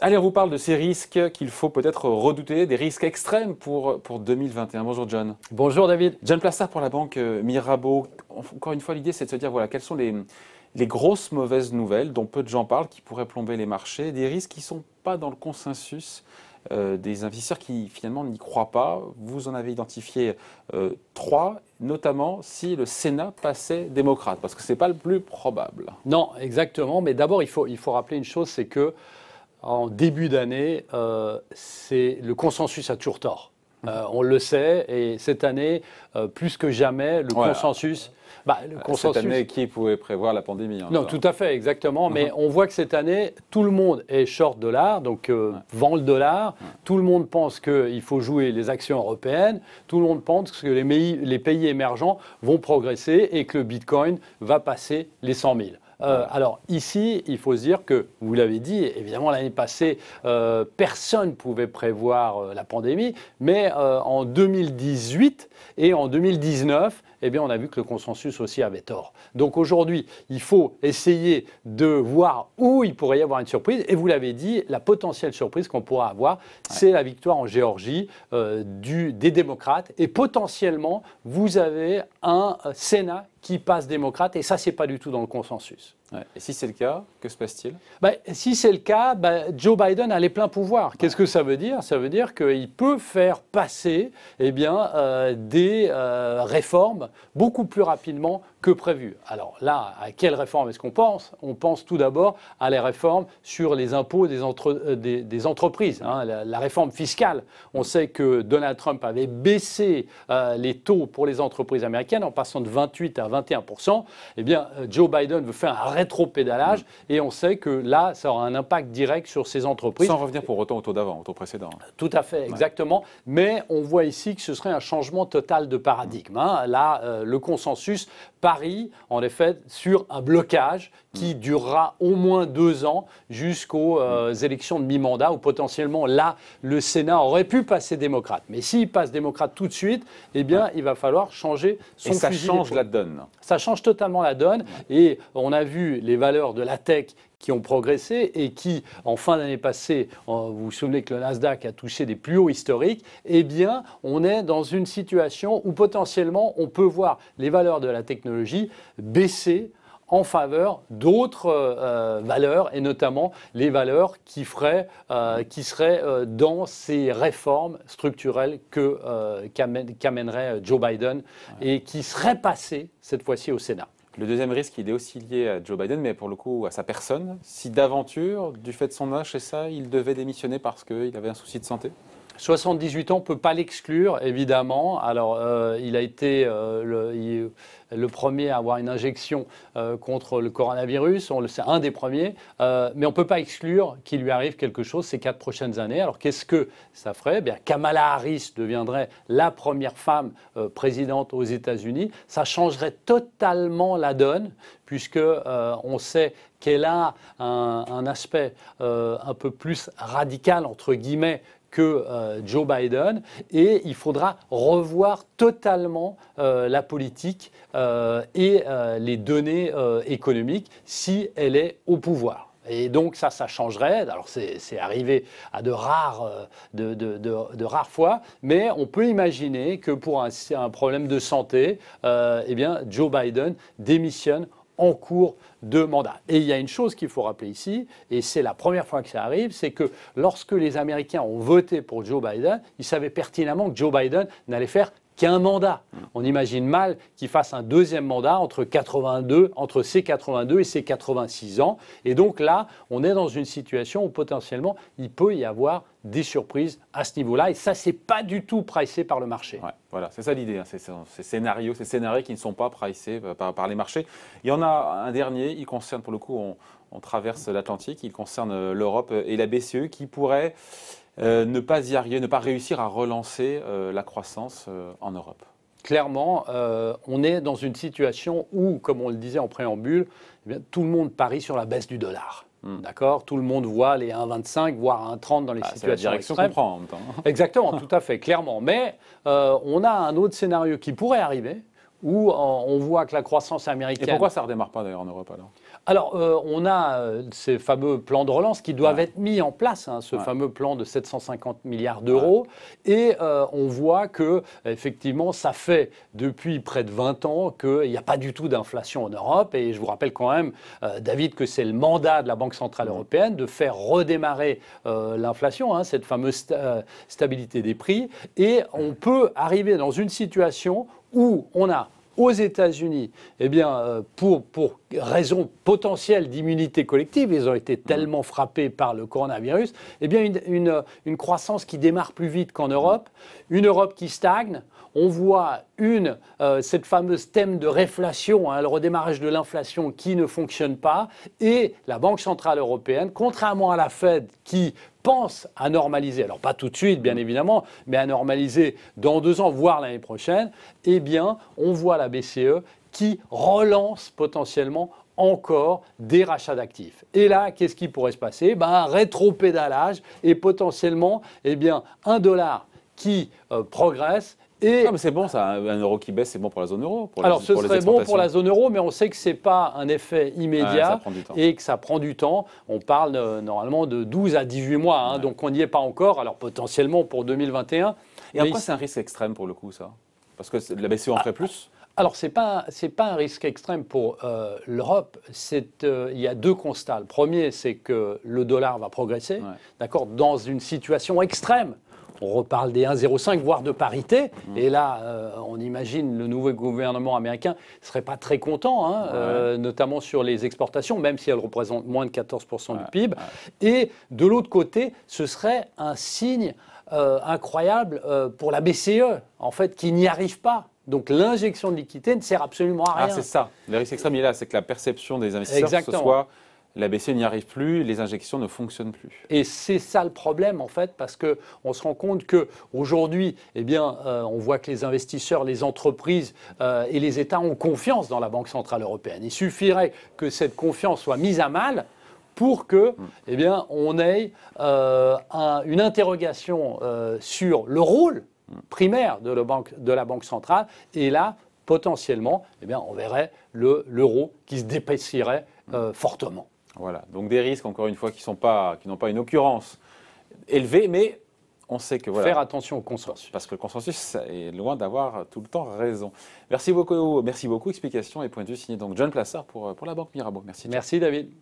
Allez, on vous parle de ces risques qu'il faut peut-être redouter, des risques extrêmes pour 2021. Bonjour John. Bonjour David. John Plassard pour la banque Mirabaud. Encore une fois, l'idée c'est de se dire voilà, quelles sont les grosses mauvaises nouvelles dont peu de gens parlent, qui pourraient plomber les marchés, des risques qui ne sont pas dans le consensus des investisseurs qui finalement n'y croient pas. Vous en avez identifié 3, notamment si le Sénat passait démocrate, parce que ce n'est pas le plus probable. Non, exactement. Mais d'abord, il faut rappeler une chose, c'est que en début d'année, le consensus a toujours tort. On le sait, et cette année, plus que jamais, le consensus... Cette année, qui pouvait prévoir la pandémie Non, tout à fait, exactement. Mais on voit que cette année, tout le monde est short dollar, donc vend le dollar. Tout le monde pense qu'il faut jouer les actions européennes. Tout le monde pense que les pays émergents vont progresser et que le Bitcoin va passer les 100 000. Alors ici, il faut se dire que, vous l'avez dit, évidemment l'année passée, personne ne pouvait prévoir la pandémie, mais en 2018 et en 2019, eh bien, on a vu que le consensus aussi avait tort. Donc aujourd'hui, il faut essayer de voir où il pourrait y avoir une surprise. Et vous l'avez dit, la potentielle surprise qu'on pourra avoir, c'est la victoire en Géorgie des démocrates. Et potentiellement, vous avez un Sénat qui passe démocrate, et ça, ce n'est pas du tout dans le consensus. Et si c'est le cas, que se passe-t-il? Si c'est le cas, Joe Biden a les pleins pouvoirs. Qu'est-ce que ça veut dire? Ça veut dire qu'il peut faire passer des réformes beaucoup plus rapidement que prévu. Alors là, à quelles réformes est-ce qu'on pense? On pense tout d'abord à les réformes sur les impôts des entreprises, la réforme fiscale. On sait que Donald Trump avait baissé les taux pour les entreprises américaines en passant de 28 à 21%. Eh bien, Joe Biden veut faire un rétro-pédalage et on sait que là, ça aura un impact direct sur ces entreprises. Sans revenir pour autant au taux d'avant, au taux précédent. Tout à fait, exactement. Mais on voit ici que ce serait un changement total de paradigme. Là, le consensus parie, en effet, sur un blocage qui durera au moins 2 ans jusqu'aux élections de mi-mandat où potentiellement, là, le Sénat aurait pu passer démocrate. Mais s'il passe démocrate tout de suite, eh bien, il va falloir changer son fusil. Et ça change la donne. Ça change totalement la donne. Et on a vu les valeurs de la tech qui ont progressé et qui, en fin d'année passée, vous vous souvenez que le Nasdaq a touché des plus hauts historiques, eh bien, on est dans une situation où potentiellement, on peut voir les valeurs de la technologie baisser en faveur d'autres valeurs, et notamment les valeurs qui seraient dans ces réformes structurelles qu'amènerait Joe Biden et qui seraient passées cette fois-ci au Sénat. Le deuxième risque, il est aussi lié à Joe Biden, mais pour le coup à sa personne. Si d'aventure, du fait de son âge et ça, il devait démissionner parce qu'il avait un souci de santé? 78 ans, on ne peut pas l'exclure, évidemment. Alors, il a été le premier à avoir une injection contre le coronavirus. C'est un des premiers. Mais on ne peut pas exclure qu'il lui arrive quelque chose ces 4 prochaines années. Alors, qu'est-ce que ça ferait? Kamala Harris deviendrait la première femme présidente aux États-Unis. Ça changerait totalement la donne, puisque on sait qu'elle a un aspect un peu plus radical, entre guillemets, que Joe Biden, et il faudra revoir totalement la politique et les données économiques si elle est au pouvoir. Et donc ça changerait. Alors c'est arrivé à de rares fois, mais on peut imaginer que pour un problème de santé, eh bien Joe Biden démissionne en cours de mandat. Et il y a une chose qu'il faut rappeler ici, et c'est la première fois que ça arrive, c'est que lorsque les Américains ont voté pour Joe Biden, ils savaient pertinemment que Joe Biden n'allait faire qu'un mandat. On imagine mal qu'il fasse un deuxième mandat entre ses 82 et ses 86 ans. Et donc là, on est dans une situation où potentiellement, il peut y avoir des surprises à ce niveau-là. Et ça, c'est pas du tout pricé par le marché. Ouais, voilà, c'est ça l'idée. Ces scénarios qui ne sont pas pricés par les marchés. Il y en a un dernier, il concerne, pour le coup, on traverse l'Atlantique, il concerne l'Europe et la BCE qui pourrait ne pas y arriver, ne pas réussir à relancer la croissance en Europe. Clairement, on est dans une situation où, comme on le disait en préambule, eh bien, tout le monde parie sur la baisse du dollar. D'accord. Tout le monde voit les 1,25 voire 1,30 dans les situations c'est la direction qu'on prend en même temps. Exactement, tout à fait, clairement. Mais on a un autre scénario qui pourrait arriver, où on voit que la croissance américaine... Et pourquoi ça ne redémarre pas d'ailleurs en Europe alors? Alors, on a ces fameux plans de relance qui doivent être mis en place, hein, ce Ouais. fameux plan de 750 milliards d'euros. Ouais. Et on voit que, effectivement, ça fait depuis près de 20 ans qu'il n'y a pas du tout d'inflation en Europe. Et je vous rappelle quand même, David, que c'est le mandat de la Banque Centrale Européenne de faire redémarrer l'inflation, hein, cette fameuse stabilité des prix. Et on peut arriver dans une situation où on a aux États-Unis, eh bien, pour raison potentielle d'immunité collective, ils ont été tellement frappés par le coronavirus, eh bien, une croissance qui démarre plus vite qu'en Europe, une Europe qui stagne. On voit cette fameuse thème de réflation, hein, le redémarrage de l'inflation qui ne fonctionne pas, et la Banque Centrale Européenne, contrairement à la Fed qui pense à normaliser, alors pas tout de suite bien évidemment, mais à normaliser dans 2 ans, voire l'année prochaine, eh bien on voit la BCE qui relance potentiellement encore des rachats d'actifs. Et là, qu'est-ce qui pourrait se passer? Un rétropédalage et potentiellement eh bien, $1 qui progresse. Et mais c'est bon, ça, un euro qui baisse, c'est bon pour la zone euro. Alors, ce serait bon pour la zone euro, mais on sait que ce n'est pas un effet immédiat et que ça prend du temps. On parle normalement de 12 à 18 mois, hein, donc on n'y est pas encore. Alors, potentiellement pour 2021. Et après, c'est un risque extrême pour le coup, ça? Parce que la BCE en ferait plus? Alors, ce n'est pas un risque extrême pour l'Europe. Il y a 2 constats. Le premier, c'est que le dollar va progresser, d'accord, dans une situation extrême. On reparle des 1,05, voire de parité. Et là, on imagine le nouveau gouvernement américain ne serait pas très content, hein, notamment sur les exportations, même si elles représentent moins de 14% du PIB. Et de l'autre côté, ce serait un signe incroyable pour la BCE, en fait, qui n'y arrive pas. Donc l'injection de liquidité ne sert absolument à rien. Ah, c'est ça. Le risque extrême, il est là. C'est que la perception des investisseurs, ce soit... La BCE n'y arrive plus, les injections ne fonctionnent plus. Et c'est ça le problème en fait, parce qu'on se rend compte qu'aujourd'hui, eh bien, on voit que les investisseurs, les entreprises et les États ont confiance dans la Banque Centrale Européenne. Il suffirait que cette confiance soit mise à mal pour que, eh bien, on ait une interrogation sur le rôle primaire de la Banque centrale. Et là, potentiellement, eh bien, on verrait l'euro qui se déprécierait fortement. Voilà, donc des risques, encore une fois, qui n'ont pas une occurrence élevée, mais on sait que... Voilà, faire attention au consensus. Parce que le consensus est loin d'avoir tout le temps raison. Merci beaucoup. Explications et point de vue signé donc John Plassard pour la Banque Mirabeau. Merci. Merci David.